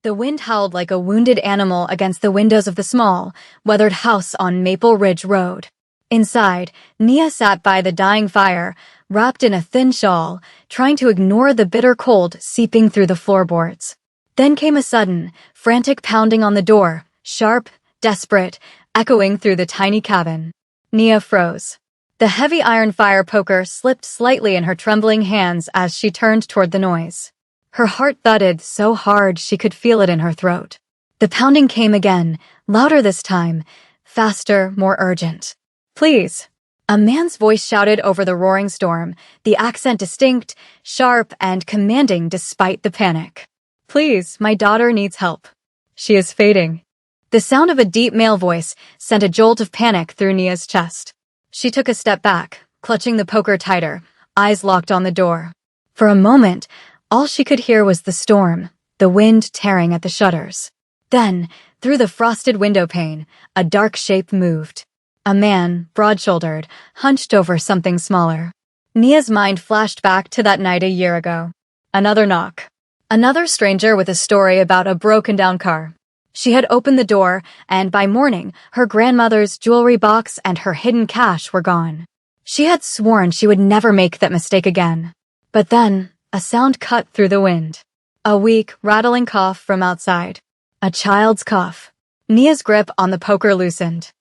The wind howled like a wounded animal against the windows of the small, weathered house on Maple Ridge Road. Inside, Nia sat by the dying fire, wrapped in a thin shawl, trying to ignore the bitter cold seeping through the floorboards. Then came a sudden, frantic pounding on the door, sharp, desperate, echoing through the tiny cabin. Nia froze. The heavy iron fire poker slipped slightly in her trembling hands as she turned toward the noise. Her heart thudded so hard she could feel it in her throat. The pounding came again, louder this time, faster, more urgent. "Please." A man's voice shouted over the roaring storm, the accent distinct, sharp, and commanding despite the panic. "Please, my daughter needs help. She is fading." The sound of a deep male voice sent a jolt of panic through Nia's chest. She took a step back, clutching the poker tighter, eyes locked on the door. For a moment, all she could hear was the storm, the wind tearing at the shutters. Then, through the frosted window pane, a dark shape moved. A man, broad-shouldered, hunched over something smaller. Nia's mind flashed back to that night a year ago. Another knock. Another stranger with a story about a broken-down car. She had opened the door, and by morning, her grandmother's jewelry box and her hidden cash were gone. She had sworn she would never make that mistake again. But then, a sound cut through the wind. A weak, rattling cough from outside. A child's cough. Nia's grip on the poker loosened.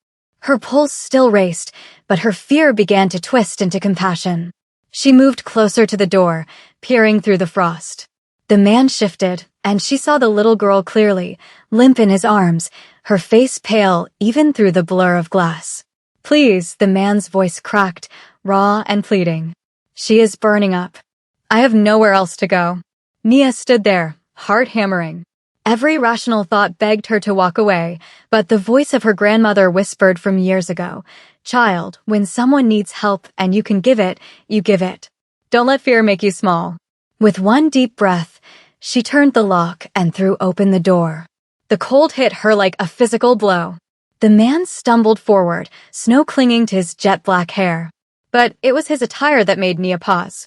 Her pulse still raced, but her fear began to twist into compassion. She moved closer to the door, peering through the frost. The man shifted, and she saw the little girl clearly, limp in his arms, her face pale even through the blur of glass. "Please," the man's voice cracked, raw and pleading. "She is burning up. I have nowhere else to go." Nia stood there, heart hammering. Every rational thought begged her to walk away, but the voice of her grandmother whispered from years ago, "Child, when someone needs help and you can give it, you give it. Don't let fear make you small." With one deep breath, she turned the lock and threw open the door. The cold hit her like a physical blow. The man stumbled forward, snow clinging to his jet-black hair. But it was his attire that made Nia pause.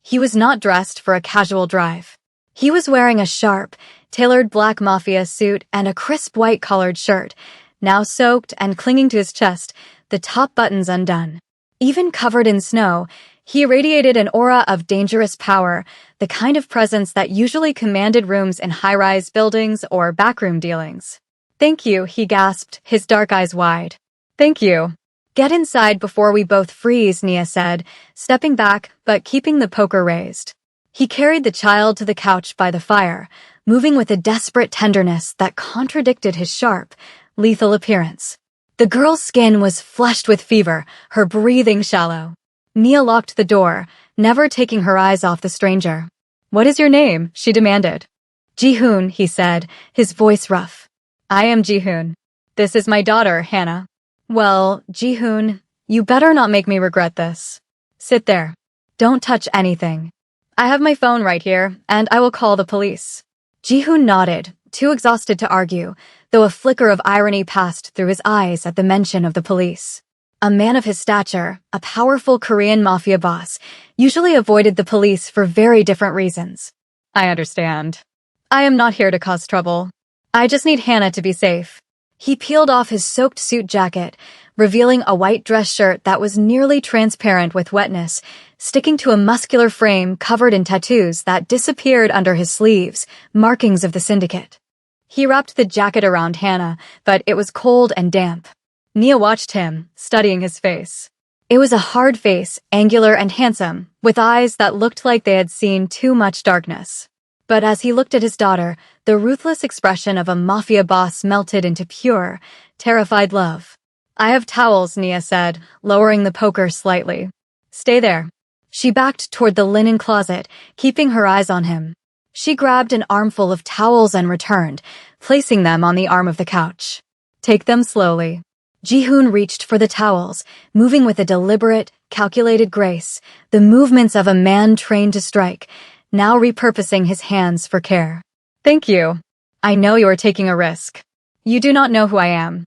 He was not dressed for a casual drive. He was wearing a sharp, tailored black mafia suit and a crisp white collared shirt, now soaked and clinging to his chest, the top buttons undone. Even covered in snow, he radiated an aura of dangerous power, the kind of presence that usually commanded rooms in high-rise buildings or backroom dealings. "Thank you," he gasped, his dark eyes wide. "Thank you." "Get inside before we both freeze," Nia said, stepping back but keeping the poker raised. He carried the child to the couch by the fire, moving with a desperate tenderness that contradicted his sharp, lethal appearance. The girl's skin was flushed with fever, her breathing shallow. Nia locked the door, never taking her eyes off the stranger. "What is your name?" she demanded. "Ji-hoon," he said, his voice rough. "I am Ji-hoon. This is my daughter, Hannah." "Well, Ji-hoon, you better not make me regret this. Sit there. Don't touch anything. I have my phone right here, and I will call the police." Ji-hoon nodded, too exhausted to argue, though a flicker of irony passed through his eyes at the mention of the police. A man of his stature, a powerful Korean mafia boss, usually avoided the police for very different reasons. "I understand. I am not here to cause trouble. I just need Hannah to be safe." He peeled off his soaked suit jacket, revealing a white dress shirt that was nearly transparent with wetness, sticking to a muscular frame covered in tattoos that disappeared under his sleeves, markings of the syndicate. He wrapped the jacket around Hannah, but it was cold and damp. Nia watched him, studying his face. It was a hard face, angular and handsome, with eyes that looked like they had seen too much darkness. But as he looked at his daughter, the ruthless expression of a mafia boss melted into pure, terrified love. "I have towels," Nia said, lowering the poker slightly. "Stay there." She backed toward the linen closet, keeping her eyes on him. She grabbed an armful of towels and returned, placing them on the arm of the couch. "Take them slowly." Ji-hoon reached for the towels, moving with a deliberate, calculated grace, the movements of a man trained to strike, now repurposing his hands for care. "Thank you. I know you are taking a risk. You do not know who I am."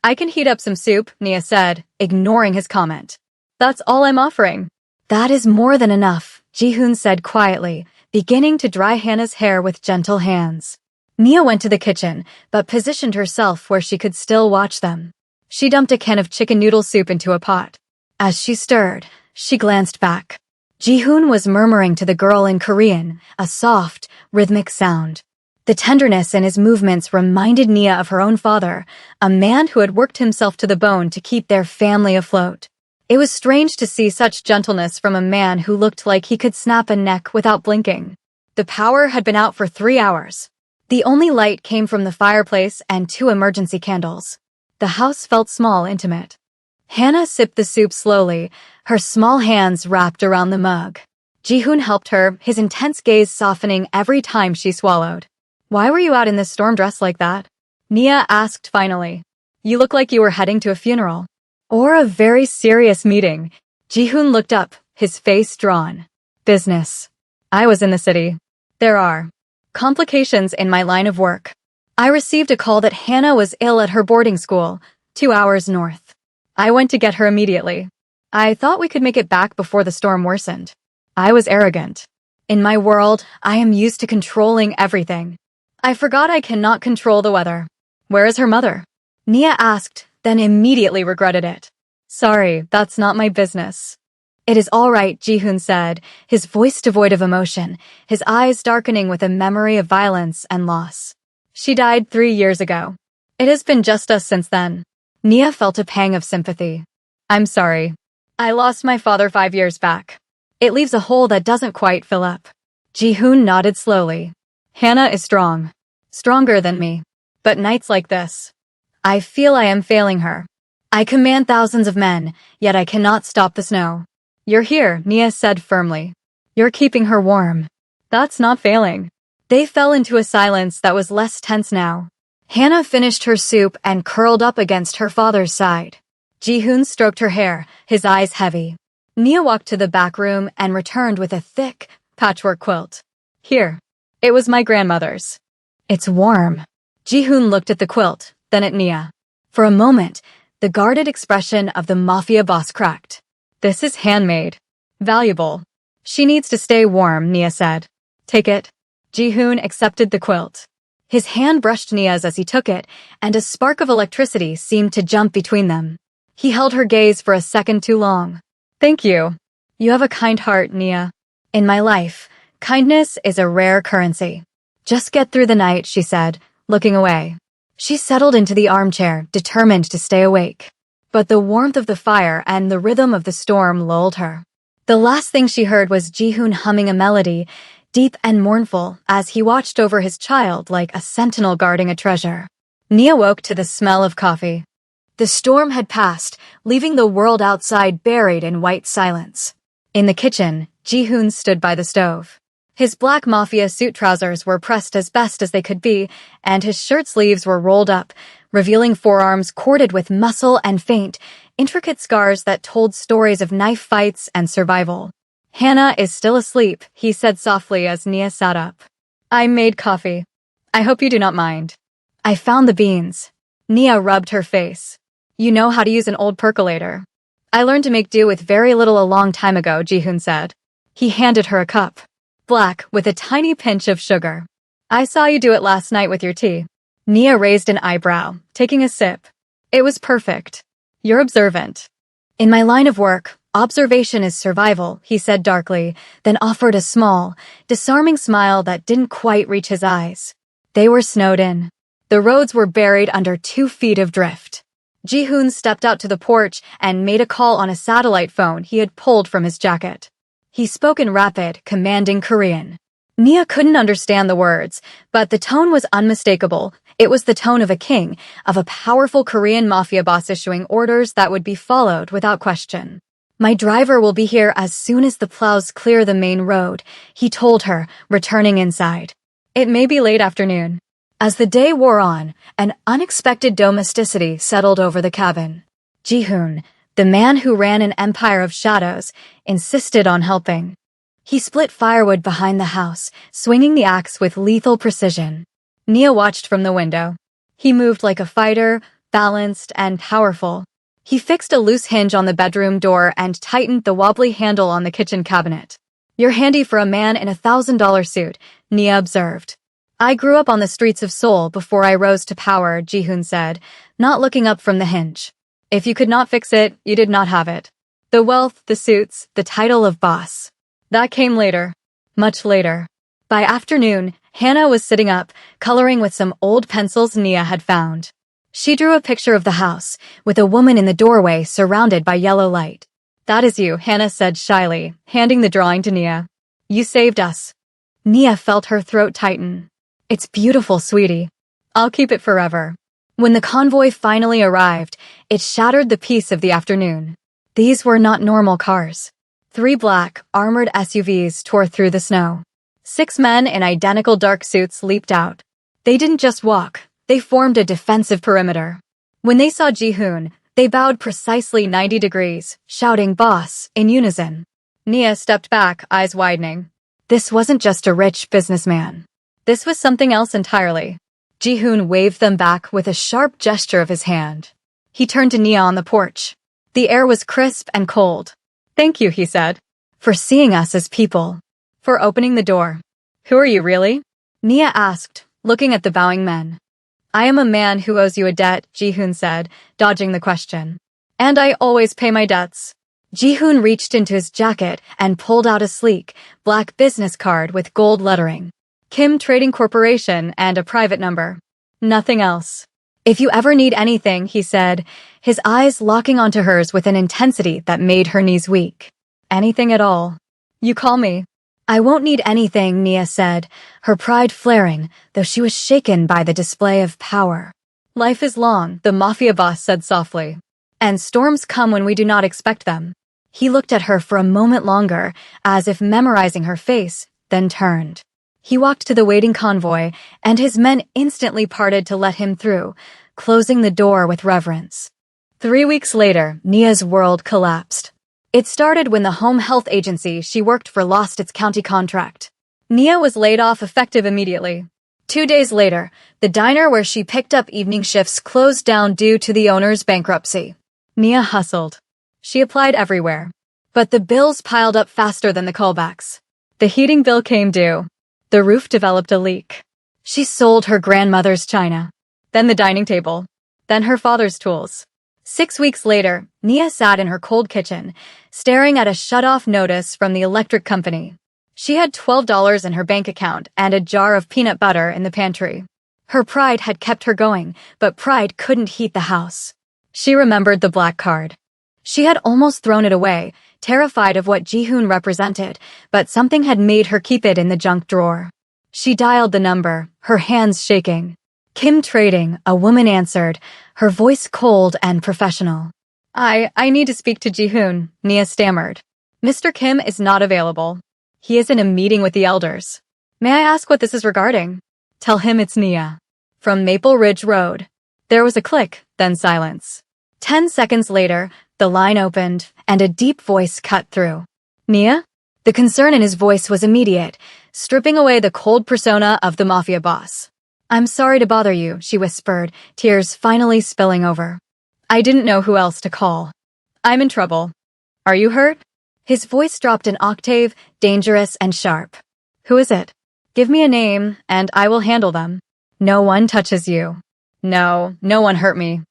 "I can heat up some soup," Nia said, ignoring his comment. "That's all I'm offering." "That is more than enough," Ji-hoon said quietly, beginning to dry Hannah's hair with gentle hands. Nia went to the kitchen, but positioned herself where she could still watch them. She dumped a can of chicken noodle soup into a pot. As she stirred, she glanced back. Ji-hoon was murmuring to the girl in Korean, a soft, rhythmic sound. The tenderness in his movements reminded Nia of her own father, a man who had worked himself to the bone to keep their family afloat. It was strange to see such gentleness from a man who looked like he could snap a neck without blinking. The power had been out for 3 hours. The only light came from the fireplace and 2 emergency candles. The house felt small, intimate. Hannah sipped the soup slowly, her small hands wrapped around the mug. Ji-hoon helped her, his intense gaze softening every time she swallowed. "Why were you out in this storm dressed like that?" Nia asked finally. "You look like you were heading to a funeral. Or a very serious meeting." Ji-hoon looked up, his face drawn. "Business. I was in the city. There are complications in my line of work. I received a call that Hannah was ill at her boarding school, 2 hours north. I went to get her immediately. I thought we could make it back before the storm worsened. I was arrogant. In my world, I am used to controlling everything. I forgot I cannot control the weather. Where is her mother?" Nia asked, then immediately regretted it. "Sorry, that's not my business." "It is all right," Ji-hoon said, his voice devoid of emotion, his eyes darkening with a memory of violence and loss. "She died 3 years ago. It has been just us since then." Nia felt a pang of sympathy. "I'm sorry. I lost my father 5 years back. It leaves a hole that doesn't quite fill up." Ji-hoon nodded slowly. "Hannah is strong. Stronger than me. But nights like this, I feel I am failing her. I command thousands of men, yet I cannot stop the snow." "You're here," Nia said firmly. "You're keeping her warm. That's not failing." They fell into a silence that was less tense now. Hannah finished her soup and curled up against her father's side. Ji-hoon stroked her hair, his eyes heavy. Nia walked to the back room and returned with a thick, patchwork quilt. "Here. It was my grandmother's. It's warm." Ji-hoon looked at the quilt, then at Nia. For a moment, the guarded expression of the Mafia Boss cracked. "This is handmade. Valuable. She needs to stay warm," Nia said. "Take it." Ji-hoon accepted the quilt. His hand brushed Nia's as he took it, and a spark of electricity seemed to jump between them. He held her gaze for a second too long. "Thank you. You have a kind heart, Nia. In my life, kindness is a rare currency." "Just get through the night," she said, looking away. She settled into the armchair, determined to stay awake. But the warmth of the fire and the rhythm of the storm lulled her. The last thing she heard was Ji-hoon humming a melody, deep and mournful, as he watched over his child like a sentinel guarding a treasure. Nia woke to the smell of coffee. The storm had passed, leaving the world outside buried in white silence. In the kitchen, Ji-hoon stood by the stove. His black mafia suit trousers were pressed as best as they could be, and his shirt sleeves were rolled up, revealing forearms corded with muscle and faint, intricate scars that told stories of knife fights and survival. "Hannah is still asleep," he said softly as Nia sat up. "I made coffee. I hope you do not mind." "I found the beans." Nia rubbed her face. "You know how to use an old percolator." "I learned to make do with very little a long time ago," Ji-hoon said. He handed her a cup. Black, with a tiny pinch of sugar. "I saw you do it last night with your tea." Nia raised an eyebrow, taking a sip. "It was perfect. You're observant." "In my line of work, observation is survival," he said darkly, then offered a small, disarming smile that didn't quite reach his eyes. They were snowed in. The roads were buried under 2 feet of drift. Ji-hoon stepped out to the porch and made a call on a satellite phone he had pulled from his jacket. He spoke in rapid, commanding Korean. Nia couldn't understand the words, but the tone was unmistakable. It was the tone of a king, of a powerful Korean mafia boss issuing orders that would be followed without question. "My driver will be here as soon as the plows clear the main road," he told her, returning inside. "It may be late afternoon." As the day wore on, an unexpected domesticity settled over the cabin. Ji-hoon, the man who ran an empire of shadows, insisted on helping. He split firewood behind the house, swinging the axe with lethal precision. Nia watched from the window. He moved like a fighter, balanced and powerful. He fixed a loose hinge on the bedroom door and tightened the wobbly handle on the kitchen cabinet. "You're handy for a man in a $1,000 suit," Nia observed. I grew up on the streets of Seoul before I rose to power, Ji-hoon said, not looking up from the hinge. If you could not fix it, you did not have it. The wealth, the suits, the title of boss. That came later. Much later. By afternoon, Hannah was sitting up, coloring with some old pencils Nia had found. She drew a picture of the house, with a woman in the doorway surrounded by yellow light. That is you, Hannah said shyly, handing the drawing to Nia. You saved us. Nia felt her throat tighten. It's beautiful, sweetie. I'll keep it forever. When the convoy finally arrived, it shattered the peace of the afternoon. These were not normal cars. 3 black, armored SUVs tore through the snow. 6 men in identical dark suits leaped out. They didn't just walk, they formed a defensive perimeter. When they saw Ji-hoon, they bowed precisely 90 degrees, shouting "Boss" in unison. Nia stepped back, eyes widening. This wasn't just a rich businessman. This was something else entirely. Ji-hoon waved them back with a sharp gesture of his hand. He turned to Nia on the porch. The air was crisp and cold. Thank you, he said, for seeing us as people. For opening the door. Who are you really? Nia asked, looking at the bowing men. I am a man who owes you a debt, Ji-hoon said, dodging the question. And I always pay my debts. Ji-hoon reached into his jacket and pulled out a sleek, black business card with gold lettering. Kim Trading Corporation and a private number. Nothing else. If you ever need anything, he said, his eyes locking onto hers with an intensity that made her knees weak. Anything at all. You call me. I won't need anything, Nia said, her pride flaring, though she was shaken by the display of power. Life is long, the Mafia Bos said softly. And storms come when we do not expect them. He looked at her for a moment longer, as if memorizing her face, then turned. He walked to the waiting convoy, and his men instantly parted to let him through, closing the door with reverence. 3 weeks later, Nia's world collapsed. It started when the home health agency she worked for lost its county contract. Nia was laid off effective immediately. 2 days later, the diner where she picked up evening shifts closed down due to the owner's bankruptcy. Nia hustled. She applied everywhere. But the bills piled up faster than the callbacks. The heating bill came due. The roof developed a leak. She sold her grandmother's china. Then the dining table. Then her father's tools. 6 weeks later, Nia sat in her cold kitchen, staring at a shut-off notice from the electric company. She had $12 in her bank account and a jar of peanut butter in the pantry. Her pride had kept her going, but pride couldn't heat the house. She remembered the black card. She had almost thrown it away, terrified of what Ji-hoon represented, but something had made her keep it in the junk drawer. She dialed the number, her hands shaking. Kim Trading, a woman answered, her voice cold and professional. I need to speak to Ji-hoon, Nia stammered. Mr. Kim is not available. He is in a meeting with the elders. May I ask what this is regarding? Tell him it's Nia. From Maple Ridge Road. There was a click, then silence. 10 seconds later, the line opened, and a deep voice cut through. Nia? The concern in his voice was immediate, stripping away the cold persona of the Mafia Boss. I'm sorry to bother you, she whispered, tears finally spilling over. I didn't know who else to call. I'm in trouble. Are you hurt? His voice dropped an octave, dangerous and sharp. Who is it? Give me a name, and I will handle them. No one touches you. No one hurt me.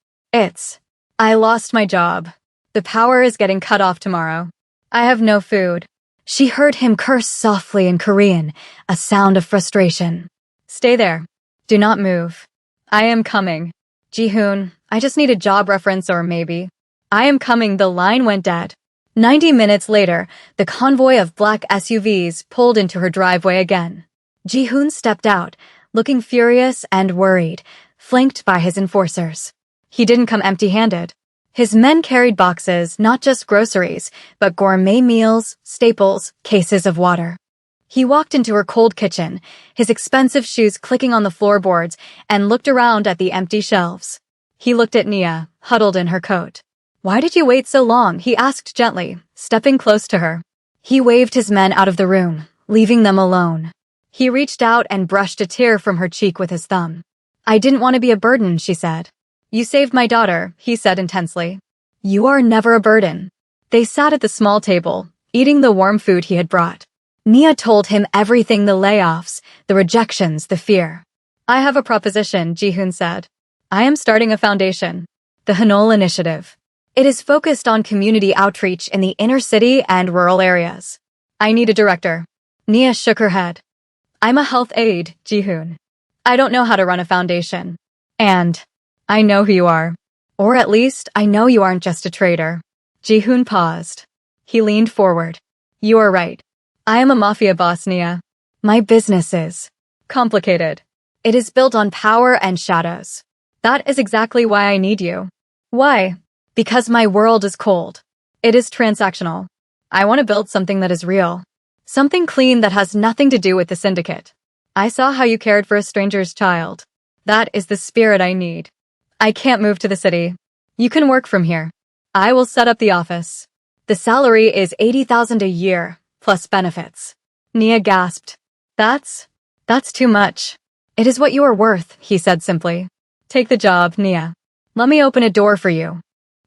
I lost my job. The power is getting cut off tomorrow. I have no food. She heard him curse softly in Korean, a sound of frustration. Stay there. Do not move. I am coming. Ji-hoon, I just need a job reference or maybe. I am coming. The line went dead. 90 minutes later, the convoy of black SUVs pulled into her driveway again. Ji-hoon stepped out, looking furious and worried, flanked by his enforcers. He didn't come empty-handed. His men carried boxes, not just groceries, but gourmet meals, staples, cases of water. He walked into her cold kitchen, his expensive shoes clicking on the floorboards, and looked around at the empty shelves. He looked at Nia, huddled in her coat. Why did you wait so long? He asked gently, stepping close to her. He waved his men out of the room, leaving them alone. He reached out and brushed a tear from her cheek with his thumb. I didn't want to be a burden, she said. You saved my daughter, he said intensely. You are never a burden. They sat at the small table, eating the warm food he had brought. Nia told him everything: the layoffs, the the rejections, the fear. I have a proposition, Ji-hoon said. I am starting a foundation, the Hanol Initiative. It is focused on community outreach in the inner city and rural areas. I need a director. Nia shook her head. I'm a health aide, Ji-hoon. I don't know how to run a foundation. And I know who you are. Or at least, I know you aren't just a traitor. Ji-hoon paused. He leaned forward. You are right. I am a mafia boss, Nia. My business is complicated. It is built on power and shadows. That is exactly why I need you. Why? Because my world is cold. It is transactional. I want to build something that is real. Something clean that has nothing to do with the syndicate. I saw how you cared for a stranger's child. That is the spirit I need. I can't move to the city. You can work from here. I will set up the office. The salary is $80,000 a year, plus benefits. Nia gasped. That's too much. It is what you are worth, he said simply. Take the job, Nia. Let me open a door for you.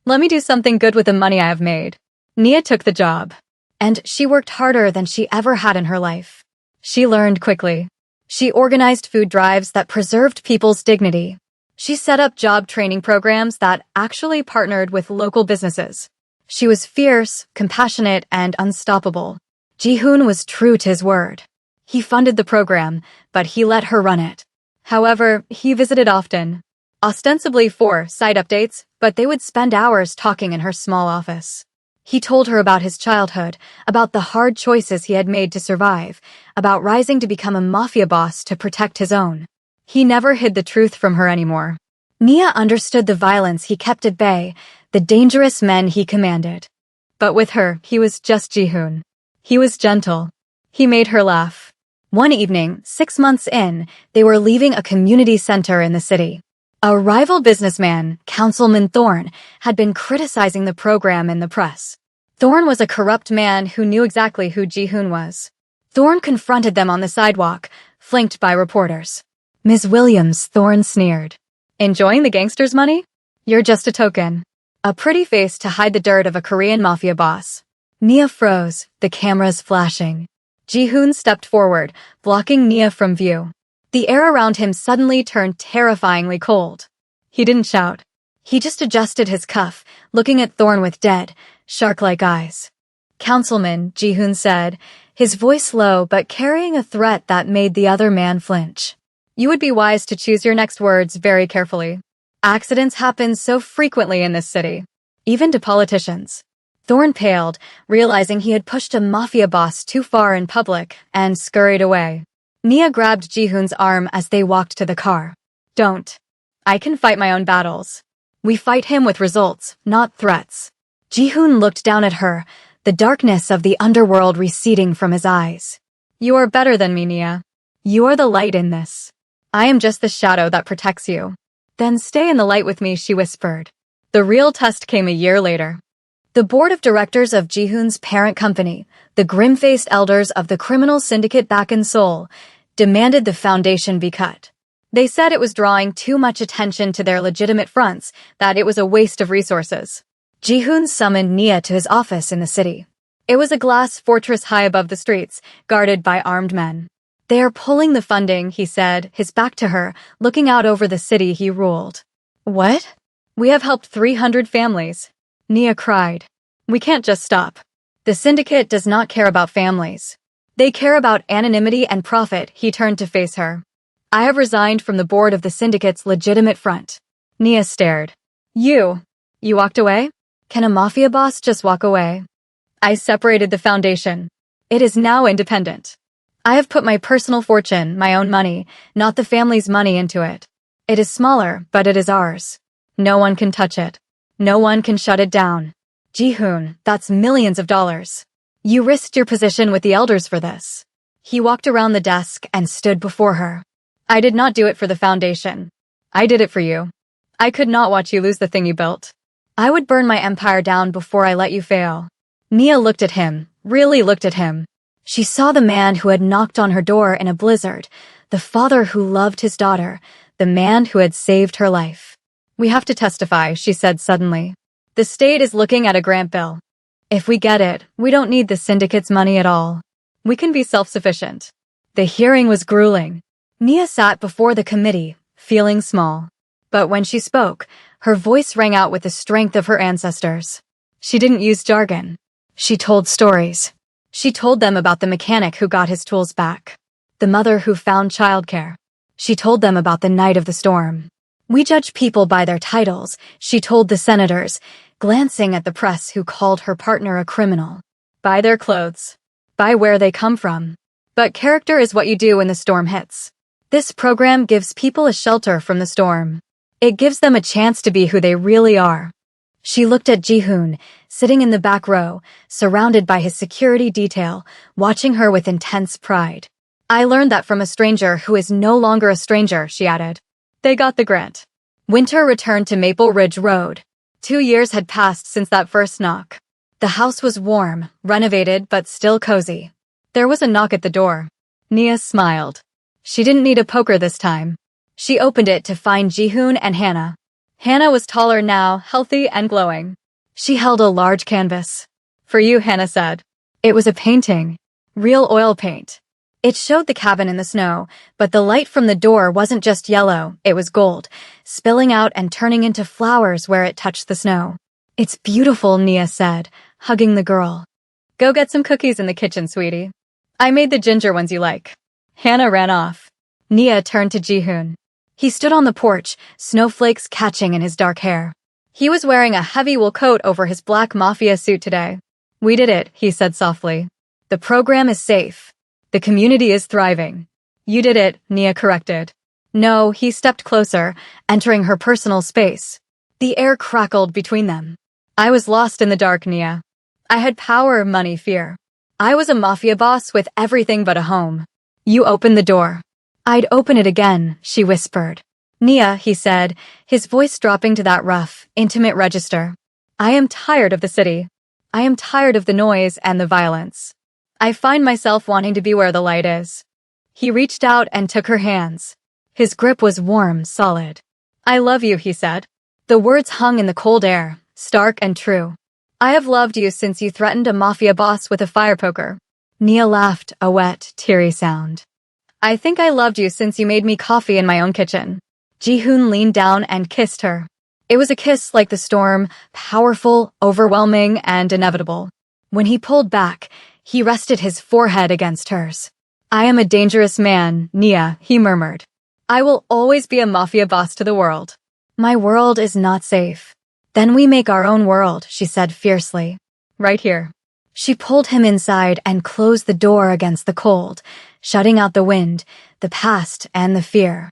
Let me do something good with the money I have made. Nia took the job. And she worked harder than she ever had in her life. She learned quickly. She organized food drives that preserved people's dignity. She set up job training programs that actually partnered with local businesses. She was fierce, compassionate, and unstoppable. Ji-hoon was true to his word. He funded the program, but he let her run it. However, he visited often. Ostensibly for site updates, but they would spend hours talking in her small office. He told her about his childhood, about the hard choices he had made to survive, about rising to become a mafia boss to protect his own. He never hid the truth from her anymore. Nia understood the violence he kept at bay, the dangerous men he commanded. But with her, he was just Ji-hoon. He was gentle. He made her laugh. One evening, 6 months in, they were leaving a community center in the city. A rival businessman, Councilman Thorne, had been criticizing the program in the press. Thorne was a corrupt man who knew exactly who Ji-hoon was. Thorne confronted them on the sidewalk, flanked by reporters. Ms. Williams, Thorne sneered. Enjoying the gangster's money? You're just a token. A pretty face to hide the dirt of a Korean mafia boss. Nia froze, the cameras flashing. Ji-hoon stepped forward, blocking Nia from view. The air around him suddenly turned terrifyingly cold. He didn't shout. He just adjusted his cuff, looking at Thorne with dead, shark-like eyes. Councilman, Ji-hoon said, his voice low but carrying a threat that made the other man flinch. You would be wise to choose your next words very carefully. Accidents happen so frequently in this city, even to politicians. Thorne paled, realizing he had pushed a mafia boss too far in public, and scurried away. Nia grabbed Ji-hoon's arm as they walked to the car. Don't. I can fight my own battles. We fight him with results, not threats. Ji-hoon looked down at her, the darkness of the underworld receding from his eyes. You are better than me, Nia. You are the light in this. I am just the shadow that protects you. Then stay in the light with me, she whispered. The real test came a year later. The board of directors of Ji-hoon's parent company, the grim-faced elders of the criminal syndicate back in Seoul, demanded the foundation be cut. They said it was drawing too much attention to their legitimate fronts, that it was a waste of resources. Ji-hoon summoned Nia to his office in the city. It was a glass fortress high above the streets, guarded by armed men. They are pulling the funding, he said, his back to her, looking out over the city he ruled. What? We have helped 300 families. Nia cried. We can't just stop. The syndicate does not care about families. They care about anonymity and profit, he turned to face her. I have resigned from the board of the syndicate's legitimate front. Nia stared. You walked away? Can a mafia boss just walk away? I separated the foundation. It is now independent. I have put my personal fortune, my own money, not the family's money into it. It is smaller, but it is ours. No one can touch it. No one can shut it down. Ji-hoon, that's millions of dollars. You risked your position with the elders for this. He walked around the desk and stood before her. I did not do it for the foundation. I did it for you. I could not watch you lose the thing you built. I would burn my empire down before I let you fail. Nia looked at him, really looked at him. She saw the man who had knocked on her door in a blizzard, the father who loved his daughter, the man who had saved her life. We have to testify, she said suddenly. The state is looking at a grant bill. If we get it, we don't need the syndicate's money at all. We can be self-sufficient. The hearing was grueling. Nia sat before the committee, feeling small. But when she spoke, her voice rang out with the strength of her ancestors. She didn't use jargon. She told stories. She told them about the mechanic who got his tools back, the mother who found childcare. She told them about the night of the storm. We judge people by their titles, she told the senators, glancing at the press who called her partner a criminal. By their clothes. By where they come from. But character is what you do when the storm hits. This program gives people a shelter from the storm. It gives them a chance to be who they really are. She looked at Ji-hoon, sitting in the back row, surrounded by his security detail, watching her with intense pride. I learned that from a stranger who is no longer a stranger, she added. They got the grant. Winter returned to Maple Ridge Road. 2 years had passed since that first knock. The house was warm, renovated, but still cozy. There was a knock at the door. Nia smiled. She didn't need a poker this time. She opened it to find Ji-hoon and Hannah. Hannah was taller now, healthy and glowing. She held a large canvas. For you, Hannah said. It was a painting. Real oil paint. It showed the cabin in the snow, but the light from the door wasn't just yellow, it was gold, spilling out and turning into flowers where it touched the snow. It's beautiful, Nia said, hugging the girl. Go get some cookies in the kitchen, sweetie. I made the ginger ones you like. Hannah ran off. Nia turned to Ji-hoon. He stood on the porch, snowflakes catching in his dark hair. He was wearing a heavy wool coat over his black mafia suit today. We did it, he said softly. The program is safe. The community is thriving. You did it, Nia corrected. No, he stepped closer, entering her personal space. The air crackled between them. I was lost in the dark, Nia. I had power, money, fear. I was a mafia boss with everything but a home. You opened the door. I'd open it again, she whispered. Nia, he said, his voice dropping to that rough, intimate register. I am tired of the city. I am tired of the noise and the violence. I find myself wanting to be where the light is. He reached out and took her hands. His grip was warm, solid. I love you, he said. The words hung in the cold air, stark and true. I have loved you since you threatened a mafia boss with a fire poker. Nia laughed, a wet, teary sound. I think I loved you since you made me coffee in my own kitchen. Ji-hoon leaned down and kissed her. It was a kiss like the storm, powerful, overwhelming, and inevitable. When he pulled back, he rested his forehead against hers. I am a dangerous man, Nia, he murmured. I will always be a mafia boss to the world. My world is not safe. Then we make our own world, she said fiercely. Right here. She pulled him inside and closed the door against the cold, shutting out the wind, the past, and the fear.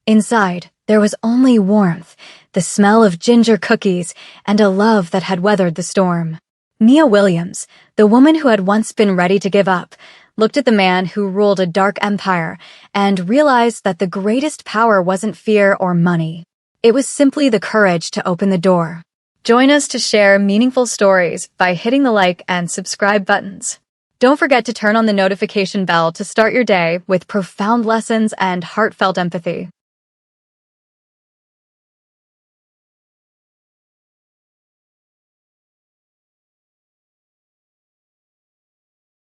Inside, there was only warmth, the smell of ginger cookies, and a love that had weathered the storm. Nia Williams, the woman who had once been ready to give up, looked at the man who ruled a dark empire and realized that the greatest power wasn't fear or money. It was simply the courage to open the door. Join us to share meaningful stories by hitting the like and subscribe buttons. Don't forget to turn on the notification bell to start your day with profound lessons and heartfelt empathy.